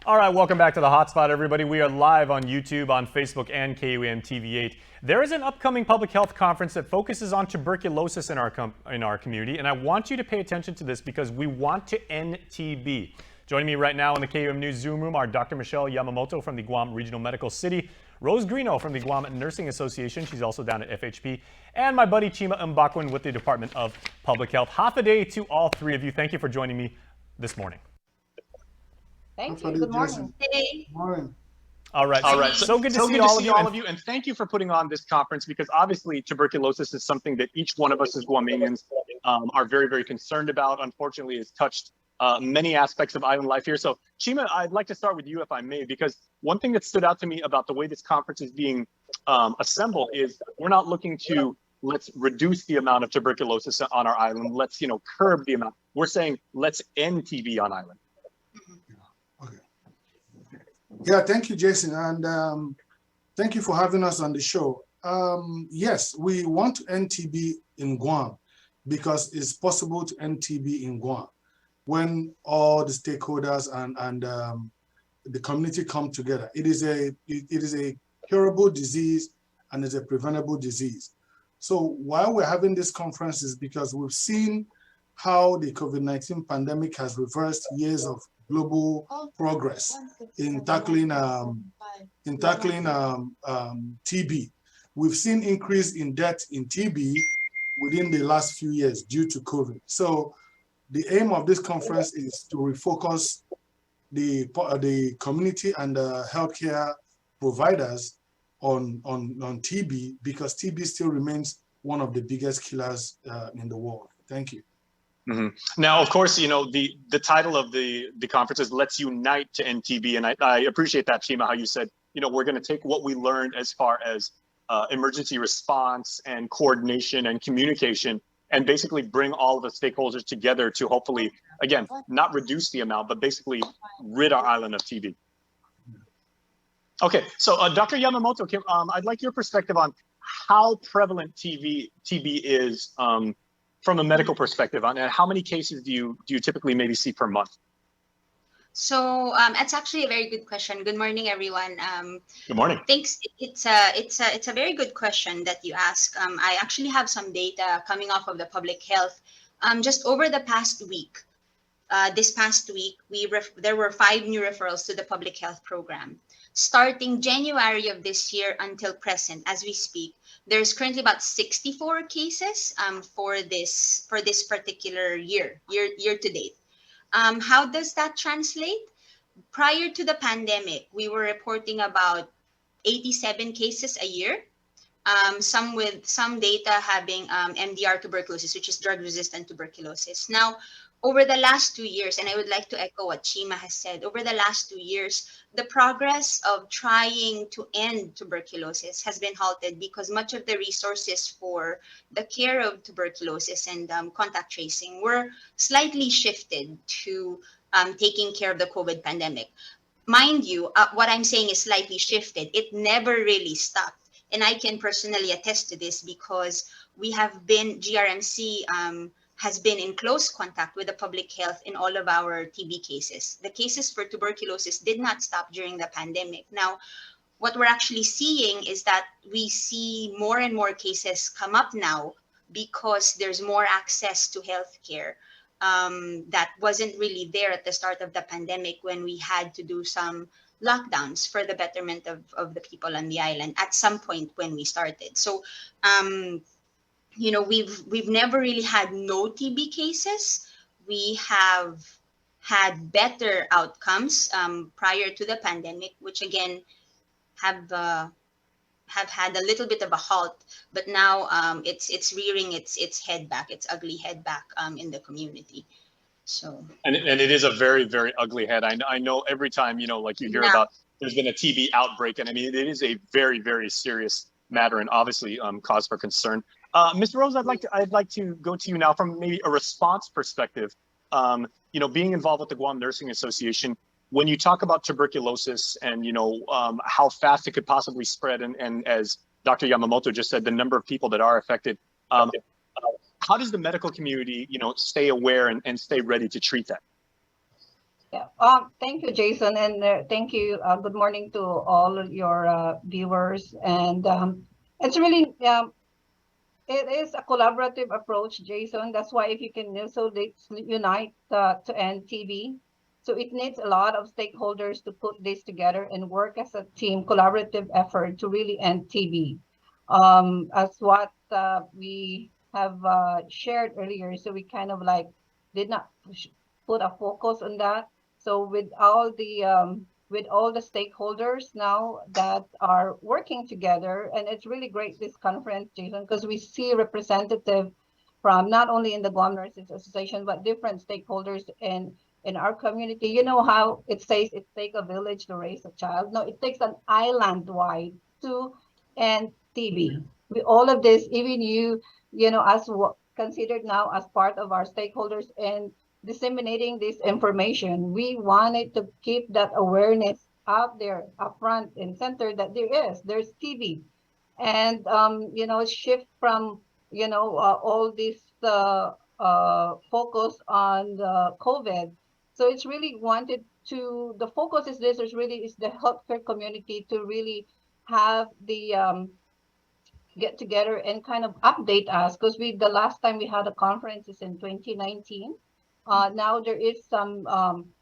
All right, welcome back to the Hotspot, everybody. We are live on YouTube, on Facebook, and KUAM TV8. There is an upcoming public health conference that focuses on tuberculosis in our community, and I want you to pay attention to this because we want to end TB. Joining me right now in the KUAM News Zoom room are Dr. Michelle Yamamoto from the Guam Regional Medical City, Rose Greeno from the Guam Nursing Association, she's also down at FHP, and my buddy Chima Mbakwin with the Department of Public Health. Half a day to all three of you. Thank you for joining me this morning. Thank you. Good morning. Good morning. All right. So good to see all of you. And thank you for putting on this conference because obviously tuberculosis is something that each one of us as Guamanians are very, very concerned about. Unfortunately, it's touched many aspects of island life here. So Chima, I'd like to start with you if I may, because one thing that stood out to me about the way this conference is being assembled is we're not looking to let's reduce the amount of tuberculosis on our island. Let's, curb the amount. We're saying let's end TB on island. Okay. Yeah, thank you, Jason, and thank you for having us on the show. Yes, we want to end TB in Guam because it's possible to end TB in Guam when all the stakeholders and the community come together. It is a curable disease and it's a preventable disease. So while we're having this conference is because we've seen how the COVID-19 pandemic has reversed years of global progress in tackling TB. We've seen increase in death in TB within the last few years due to COVID. So the aim of this conference is to refocus the community and healthcare providers on TB because TB still remains one of the biggest killers in the world. Thank you. Mm-hmm. Now, of course, the title of the conference is Let's Unite to End TB. And I appreciate that, Chima, how you said, we're going to take what we learned as far as emergency response and coordination and communication and basically bring all of the stakeholders together to hopefully, again, not reduce the amount, but basically rid our island of TB. Okay, so Dr. Yamamoto, I'd like your perspective on how prevalent TB is from a medical perspective, and how many cases do you typically maybe see per month? So that's actually a very good question. Good morning, everyone. Good morning. Thanks. It's a very good question that you ask. I actually have some data coming off of the public health. Just over the past week, this past week, there were 5 new referrals to the public health program. Starting January of this year until present, as we speak, there's currently about 64 cases for this particular year to date. How does that translate? Prior to the pandemic, we were reporting about 87 cases a year. Some data having MDR tuberculosis, which is drug-resistant tuberculosis. Now, over the last 2 years, and I would like to echo what Chima has said, over the last 2 years, the progress of trying to end tuberculosis has been halted because much of the resources for the care of tuberculosis and contact tracing were slightly shifted to taking care of the COVID pandemic. Mind you, what I'm saying is slightly shifted. It never really stopped. And I can personally attest to this because GRMC has been in close contact with the public health in all of our TB cases. The cases for tuberculosis did not stop during the pandemic. Now, what we're actually seeing is that we see more and more cases come up now because there's more access to healthcare that wasn't really there at the start of the pandemic when we had to do some lockdowns for the betterment of the people on the island at some point when we started. So, we've never really had no TB cases. We have had better outcomes prior to the pandemic, which again have had a little bit of a halt. But now it's rearing its head back, its ugly head back in the community. So and it is a very, very ugly head. I know every time like you hear about there's been a TB outbreak, and I mean it is a very, very serious matter and obviously cause for concern. Ms. Rose, I'd like to go to you now from maybe a response perspective. Being involved with the Guam Nursing Association, when you talk about tuberculosis and how fast it could possibly spread, and as Dr. Yamamoto just said, the number of people that are affected, how does the medical community, stay aware and stay ready to treat that? Yeah. Thank you, Jason, and thank you. Good morning to all your viewers. And it's really it is a collaborative approach, Jason. That's why if you can also unite to end TB. So it needs a lot of stakeholders to put this together and work as a team, collaborative effort to really end TB. As what we have shared earlier, so we kind of like did not put a focus on that. So with all the stakeholders now that are working together, and it's really great this conference, Jason, because we see representative from not only in the Guam Nurses Association but different stakeholders in our community. You know how it says it takes a village to raise a child. No, it takes an island wide to end TB. With all of this, even you know, as considered now as part of our stakeholders and disseminating this information. We wanted to keep that awareness out there, up front and center that there's TB, and you know, shift from you know all this focus on the COVID. So it's really wanted to the focus is this is really is the healthcare community to really have the get together and kind of update us because we the last time we had a conference is in 2019. Now there is some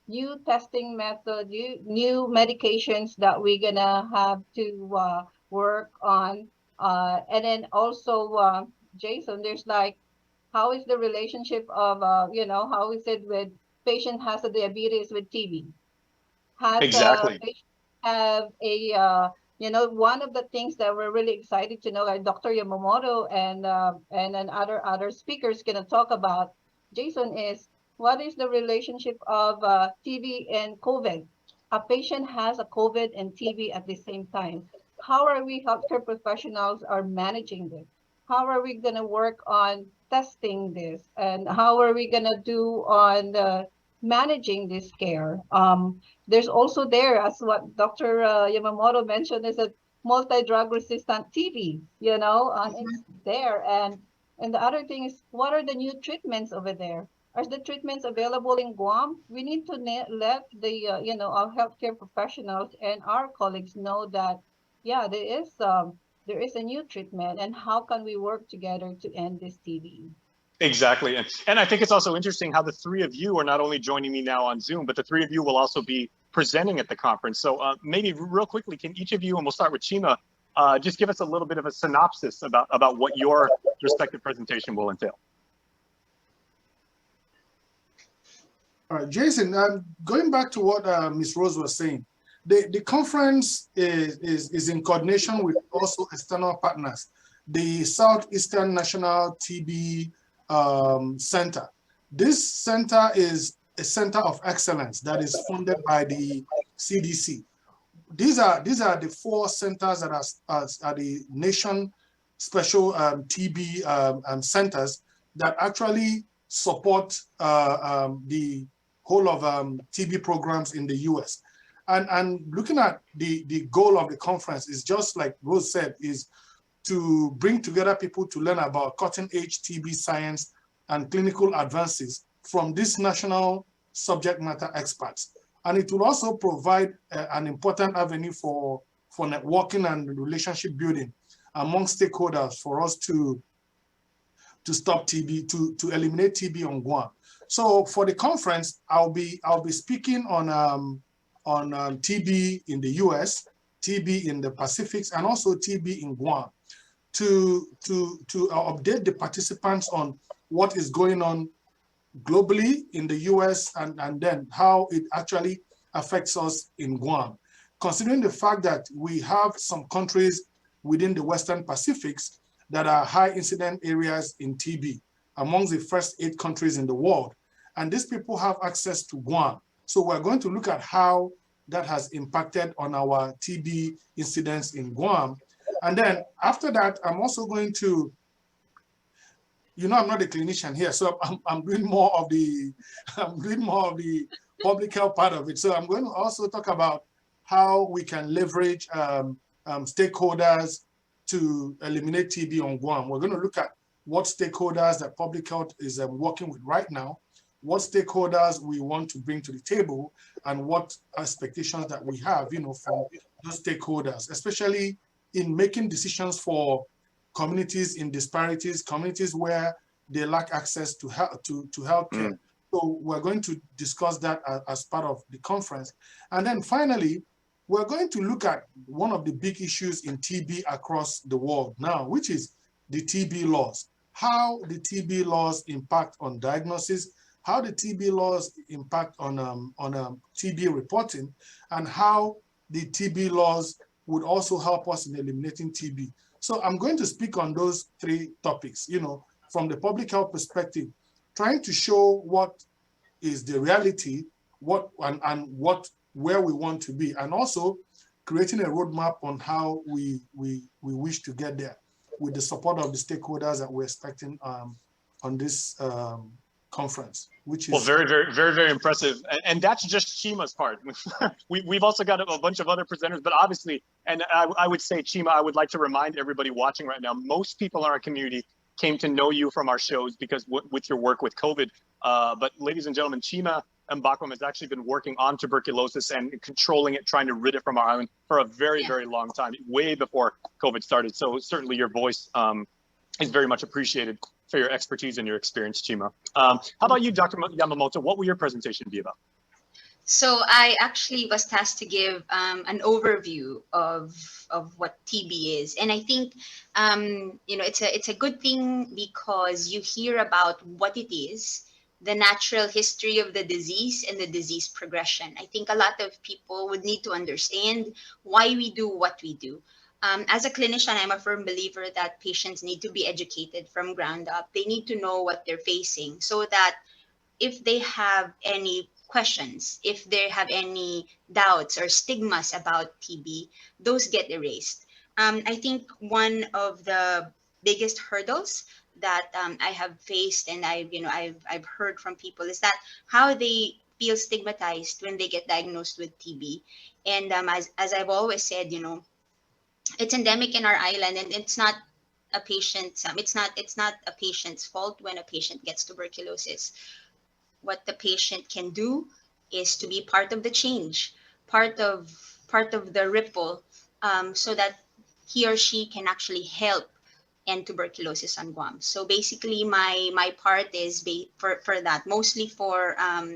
new testing method, new medications that we're gonna have to work on. And then also, Jason, there's like, how is the relationship of, you know, how is it with patient has a diabetes with TB? Has a Exactly. patient have a, you know, one of the things that we're really excited to know, like Dr. Yamamoto and then other speakers gonna talk about, Jason, is what is the relationship of TB and COVID? A patient has a COVID and TB at the same time. How are we healthcare professionals are managing this? How are we gonna work on testing this? And how are we gonna do on managing this care? There's also there, as what Dr. Yamamoto mentioned, is a multi-drug resistant TB, you know, and it's there. And the other thing is, what are the new treatments over there? Are the treatments available in Guam? We need to let the, you know, our healthcare professionals and our colleagues know that, yeah, there is a new treatment and how can we work together to end this TB? Exactly. And I think it's also interesting how the three of you are not only joining me now on Zoom, but the three of you will also be presenting at the conference. So maybe real quickly, can each of you, and we'll start with Chima, just give us a little bit of a synopsis about what your respective presentation will entail. All right, Jason, going back to what Ms. Rose was saying, the conference is in coordination with also external partners, the Southeastern National TB Center. This center is a center of excellence that is funded by the CDC. These are the four centers that are the nation special TB centers that actually support the whole of TB programs in the US. And looking at the goal of the conference is just like Rose said, is to bring together people to learn about cutting-edge TB science and clinical advances from these national subject matter experts. And it will also provide an important avenue for networking and relationship building among stakeholders for us to stop TB, to eliminate TB on Guam. So for the conference, I'll be speaking on TB in the US, TB in the Pacifics, and also TB in Guam to update the participants on what is going on globally in the US and then how it actually affects us in Guam. Considering the fact that we have some countries within the Western Pacifics that are high incident areas in TB, amongst the first 8 countries in the world. And these people have access to Guam. So we're going to look at how that has impacted on our TB incidents in Guam. And then after that, I'm also going to, you know, I'm not a clinician here, so I'm doing more of the, public health part of it. So I'm going to also talk about how we can leverage stakeholders to eliminate TB on Guam. We're going to look at what stakeholders that public health is working with right now, what stakeholders we want to bring to the table and what expectations that we have, from those stakeholders, especially in making decisions for communities in disparities, communities where they lack access to healthcare. So we're going to discuss that as part of the conference. And then finally, we're going to look at one of the big issues in TB across the world now, which is the TB laws. How the TB laws impact on diagnosis, how the TB laws impact on TB reporting, and how the TB laws would also help us in eliminating TB. So I'm going to speak on those three topics, from the public health perspective, trying to show what is the reality, where we want to be, and also creating a roadmap on how we wish to get there with the support of the stakeholders that we're expecting on this conference, which is... Well, very, very, very, very impressive. And that's just Chima's part. We've also got a bunch of other presenters, but obviously, and I would say, Chima, I would like to remind everybody watching right now, most people in our community came to know you from our shows because with your work with COVID. But ladies and gentlemen, Chima Mbakwe has actually been working on tuberculosis and controlling it, trying to rid it from our island for a very, very long time, way before COVID started. So certainly your voice is very much appreciated for your expertise and your experience, Chima. How about you, Dr. Yamamoto? What will your presentation be about? So I actually was tasked to give an overview of what TB is, and I think it's a good thing because you hear about what it is, the natural history of the disease and the disease progression. I think a lot of people would need to understand why we do what we do. As a clinician, I'm a firm believer that patients need to be educated from ground up. They need to know what they're facing so that if they have any questions, if they have any doubts or stigmas about TB, those get erased. I think one of the biggest hurdles that I have faced and I've heard from people is that how they feel stigmatized when they get diagnosed with TB. And as I've always said, it's endemic in our island, and it's not a patient's it's not a patient's fault when a patient gets tuberculosis. What the patient can do is to be part of the change, part of the ripple, so that he or she can actually help end tuberculosis on Guam. So basically, my part is for that, mostly for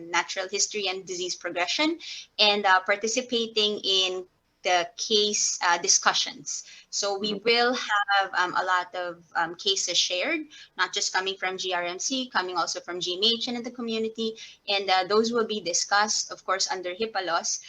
natural history and disease progression, and participating in the case discussions. So we will have a lot of cases shared, not just coming from GRMC, coming also from GMH and in the community. And those will be discussed, of course, under HIPAA laws,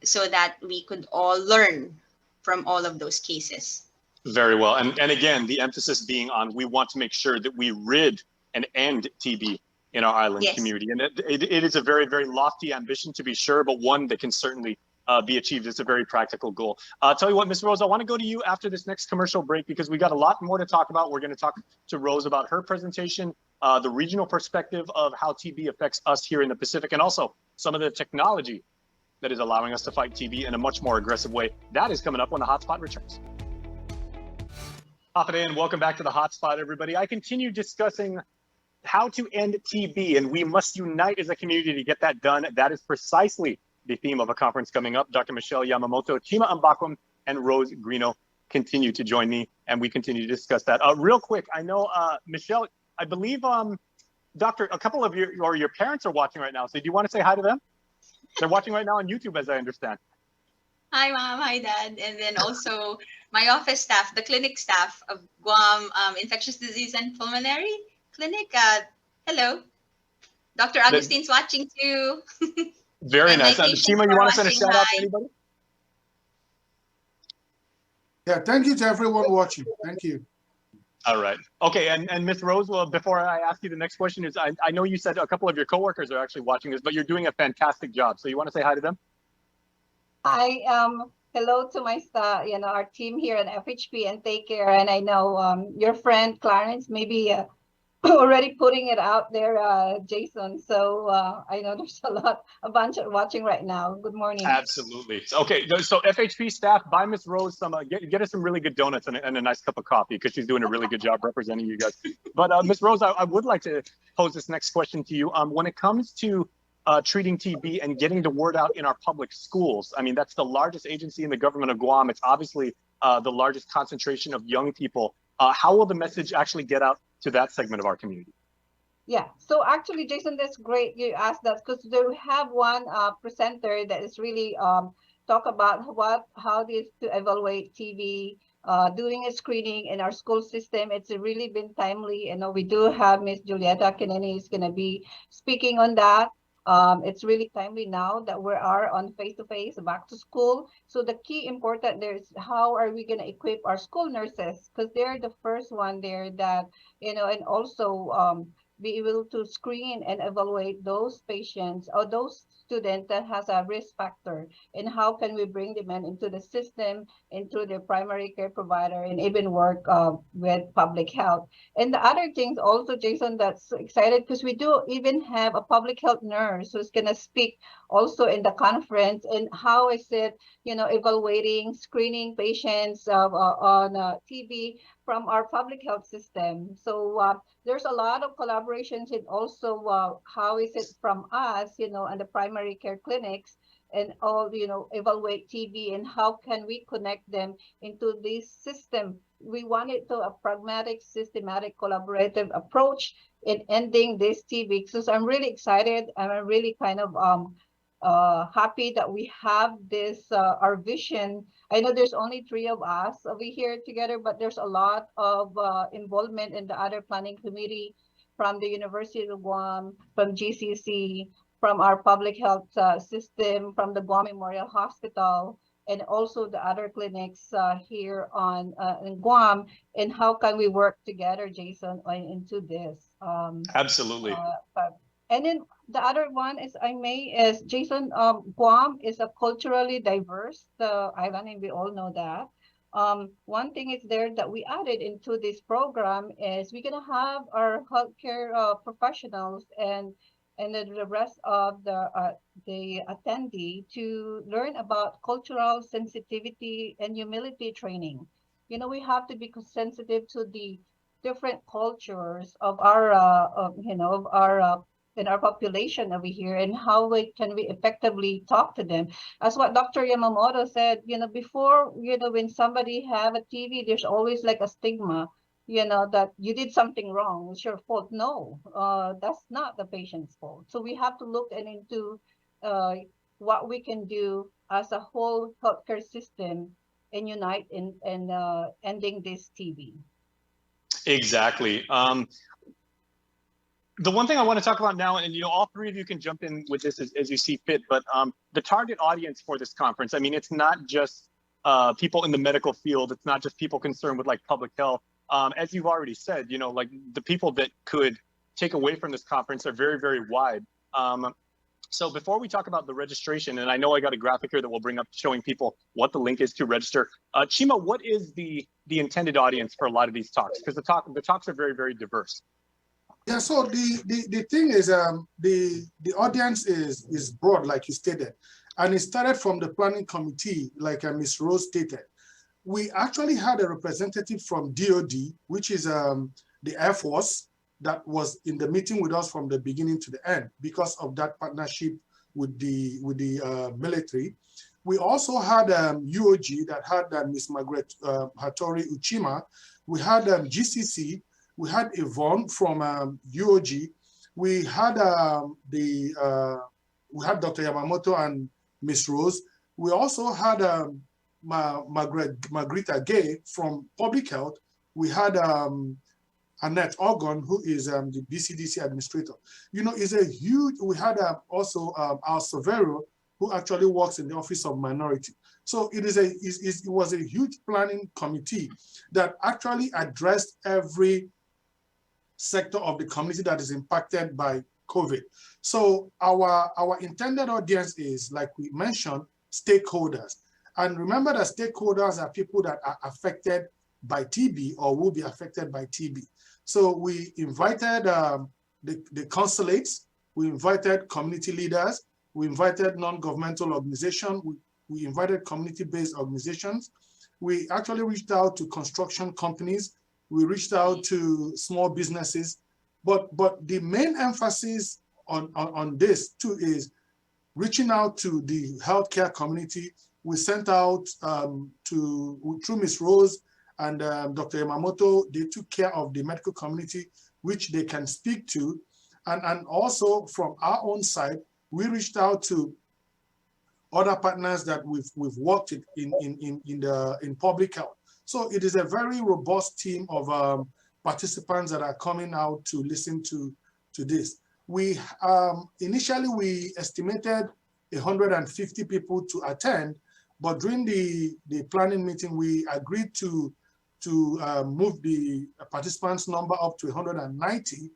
so that we could all learn from all of those cases. Very well. And again, the emphasis being on, we want to make sure that we rid and end TB in our island community. And it is a very, very lofty ambition, to be sure, but one that can certainly be achieved. It's a very practical goal. I'll tell you what, Ms. Rose, I want to go to you after this next commercial break because we got a lot more to talk about. We're going to talk to Rose about her presentation, the regional perspective of how TB affects us here in the Pacific, and also some of the technology that is allowing us to fight TB in a much more aggressive way. That is coming up when the Hotspot returns. Hop it in. Welcome back to the Hotspot, everybody. I continue discussing how to end TB, and we must unite as a community to get that done. That is precisely the theme of a conference coming up. Dr. Michelle Yamamoto, Chima Mbakwe, and Rose Greeno continue to join me, and we continue to discuss that. Real quick, I know, Michelle, I believe, Doctor, a couple of your parents are watching right now, so do you want to say hi to them? They're watching right now on YouTube, as I understand. Hi, Mom. Hi, Dad. And then also my office staff, the clinic staff of Guam Infectious Disease and Pulmonary Clinic. Hello. Dr. Agustine's watching too. Very nice. Chima, you want to send a shout out to anybody? Yeah, thank you to everyone watching. Thank you. All right. Okay, and Ms. Rose, well, before I ask you the next question, is I know you said a couple of your coworkers are actually watching this, but you're doing a fantastic job. So you want to say hi to them? Hi, hello to my staff, our team here at FHP, and take care. And I know your friend Clarence, maybe already putting it out there, Jason. So I know there's a bunch watching right now. Good morning. Absolutely. Okay, so FHP staff, buy Miss Rose some, get us some really good donuts and a nice cup of coffee, because she's doing a really good job representing you guys. But Miss Rose, I would like to pose this next question to you. When it comes to treating TB and getting the word out in our public schools, I mean, that's the largest agency in the government of Guam. It's obviously the largest concentration of young people. How will the message actually get out to that segment of our community? Yeah, so actually, Jason, that's great you asked that, because we have one presenter that is really talk about how this to evaluate TB, doing a screening in our school system. It's really been timely. You know, we do have Miss Julieta Kineni is going to be speaking on that. It's really timely now that we are on face-to-face back to school. So the key important there is how are we going to equip our school nurses, because they're the first one there that, you know, and also be able to screen and evaluate those patients or those students that has a risk factor, and how can we bring them into the system, into the primary care provider, and even work with public health. And the other things also, Jason, that's excited because we do even have a public health nurse who's going to speak also in the conference, and how is it, you know, evaluating, screening patients on TB from our public health system. So there's a lot of collaborations, and also how is it from us, you know, and the primary care clinics and all, you know, evaluate TB, and how can we connect them into this system. We want it to a pragmatic, systematic, collaborative approach in ending this TB. So I'm really excited, and I'm really kind of happy that we have this, our vision. I know there's only 3 of us over here together, but there's a lot of involvement in the other planning committee from the University of Guam, from GCC, from our public health system, from the Guam Memorial Hospital, and also the other clinics here in Guam. And how can we work together, Jason, into this? Absolutely. And then the other one is, Jason, Guam is a culturally diverse island, and we all know that. One thing is there that we added into this program is we're gonna have our healthcare professionals and then the rest of the attendee to learn about cultural sensitivity and humility training. You know, we have to be sensitive to the different cultures of our, in our population over here, and how can we effectively talk to them. As what Dr. Yamamoto said, you know, before, you know, when somebody have a TB, there's always like a stigma, you know, that you did something wrong, it's your fault. No, that's not the patient's fault. So we have to look into what we can do as a whole healthcare system and unite in ending this TB. Exactly. The one thing I want to talk about now, and you know, all 3 of you can jump in with this as you see fit, but the target audience for this conference, I mean, it's not just people in the medical field, it's not just people concerned with like public health. As you've already said, you know, like the people that could take away from this conference are very, very wide. So before we talk about the registration, and I know I got a graphic here that we'll bring up showing people what the link is to register. Chima, what is the intended audience for a lot of these talks? Because the talks are very, very diverse. Yeah, so the thing is, the audience is broad, like you stated, and it started from the planning committee, like Ms. Rose stated. We actually had a representative from DOD, which is the Air Force, that was in the meeting with us from the beginning to the end because of that partnership with the military. We also had UOG that had Ms. Margaret Hattori Uchima. We had GCC. We had Yvonne from UOG. We had Dr. Yamamoto and Ms. Rose. We also had Margarita Gay from Public Health. We had Annette Orgon, who is the BCDC administrator. You know, it's a huge. We had also Al Severo, who actually works in the Office of Minority. So it was a huge planning committee that actually addressed every sector of the community that is impacted by COVID. So our intended audience is, like we mentioned, stakeholders. And remember that stakeholders are people that are affected by TB or will be affected by TB. So we invited the consulates, we invited community leaders, we invited non-governmental organizations, we invited community-based organizations. We actually reached out to construction companies, we reached out to small businesses, but the main emphasis on this too is reaching out to the healthcare community. We sent out through Ms. Rose and Dr. Yamamoto, they took care of the medical community, which they can speak to. And also from our own side, we reached out to other partners that we've worked in public health. So it is a very robust team of participants that are coming out to listen to this. We initially we estimated 150 people to attend, but during the planning meeting, we agreed to move the participants number up to 190.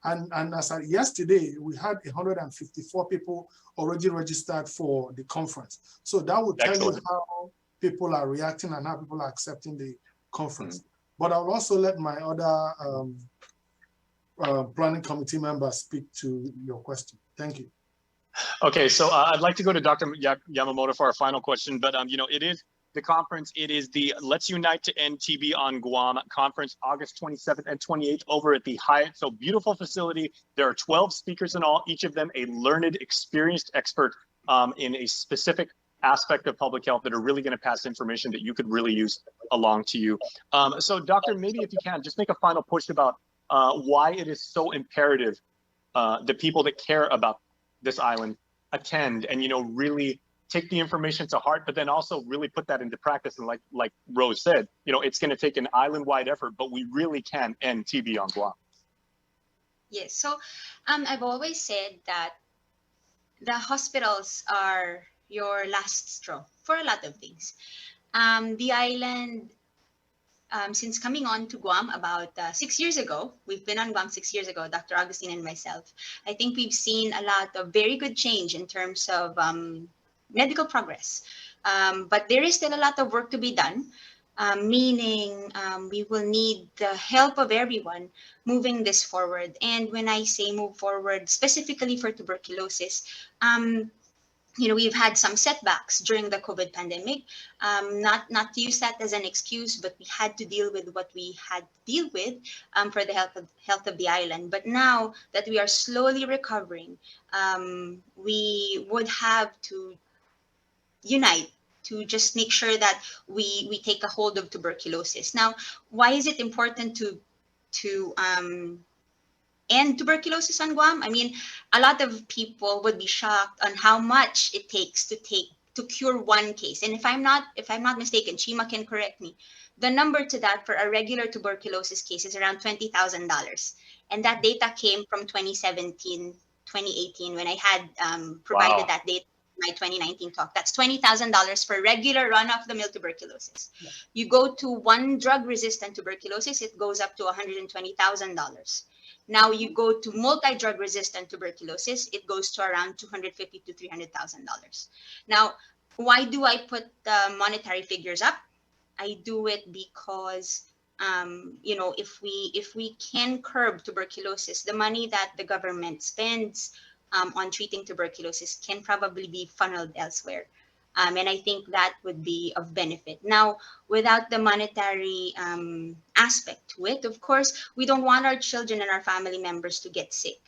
And as of yesterday, we had 154 people already registered for the conference. So that will tell you how people are reacting and how people are accepting the conference. But I'll also let my other planning committee members speak to your question. Thank you. Okay, so I'd like to go to Dr. Yamamoto for our final question, but you know, it is the conference. It is the Let's Unite to End TB on Guam conference, August 27th and 28th over at the Hyatt. So beautiful facility. There are 12 speakers in all, each of them a learned, experienced expert in a specific aspect of public health that are really going to pass information that you could really use along to you. So Doctor, maybe if you can, just make a final push about why it is so imperative that people that care about this island attend and, you know, really take the information to heart, but then also really put that into practice. And like Rose said, you know, it's going to take an island-wide effort, but we really can end TB on Guam. Yes, so I've always said that the hospitals are your last straw for a lot of things. The island, since coming on to Guam about 6 years ago, we've been on Guam 6 years ago, Dr. Augustine and myself. I think we've seen a lot of very good change in terms of medical progress. But there is still a lot of work to be done, meaning we will need the help of everyone moving this forward. And when I say move forward, specifically for tuberculosis, you know, we've had some setbacks during the COVID pandemic. Not to use that as an excuse, but we had to deal with what we had to deal with for the health of the island. But now that we are slowly recovering, we would have to unite to just make sure that we take a hold of tuberculosis. Now, why is it important to end tuberculosis on Guam? I mean, a lot of people would be shocked on how much it takes to cure one case. And if I'm not mistaken, Chima can correct me. The number to that for a regular tuberculosis case is around $20,000. And that data came from 2017, 2018, when I had provided that data in my 2019 talk. That's $20,000 for regular run-of-the-mill tuberculosis. Yeah. You go to one drug-resistant tuberculosis, it goes up to $120,000. Now you go to multi-drug resistant tuberculosis, it goes to around $250,000 to $300,000. Now, why do I put the monetary figures up? I do it because, you know, if we can curb tuberculosis, the money that the government spends on treating tuberculosis can probably be funneled elsewhere. And I think that would be of benefit. Now, without the monetary aspect to it, of course, we don't want our children and our family members to get sick.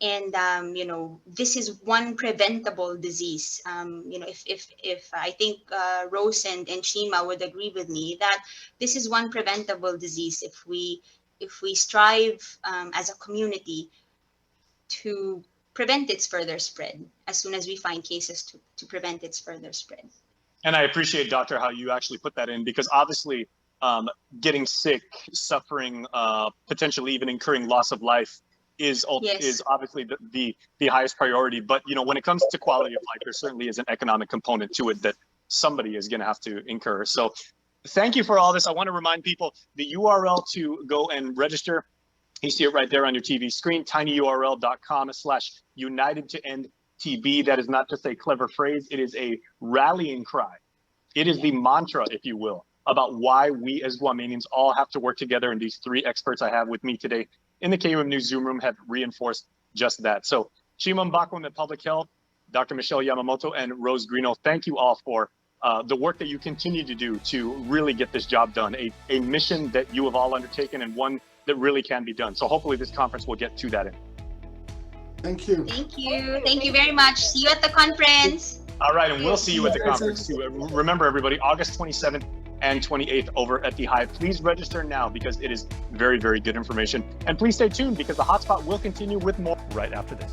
And, you know, this is one preventable disease. You know, if I think Rose and Chima would agree with me that this is one preventable disease if we strive as a community to prevent its further spread as soon as we find cases to prevent its further spread. And I appreciate, Doctor, how you actually put that in, because obviously getting sick, suffering, potentially even incurring loss of life is obviously the highest priority. But, you know, when it comes to quality of life, there certainly is an economic component to it that somebody is going to have to incur. So thank you for all this. I want to remind people the URL to go and register. You see it right there on your TV screen, tinyurl.com/United-to-End-TB. That is not just a clever phrase. It is a rallying cry. It is the mantra, if you will, about why we as Guamanians all have to work together. And these three experts I have with me today in the KUM News Zoom room have reinforced just that. So Chima Mbakwam at Public Health, Dr. Michelle Yamamoto, and Rose Greeno, thank you all for the work that you continue to do to really get this job done, a mission that you have all undertaken and one that really can be done. So hopefully this conference will get to that end. Thank you. Thank you. Thank you very much. See you at the conference. All right, and we'll see you at the conference too. Remember, everybody, August 27th and 28th over at the Hive. Please register now because it is very, very good information. And please stay tuned because the Hotspot will continue with more right after this.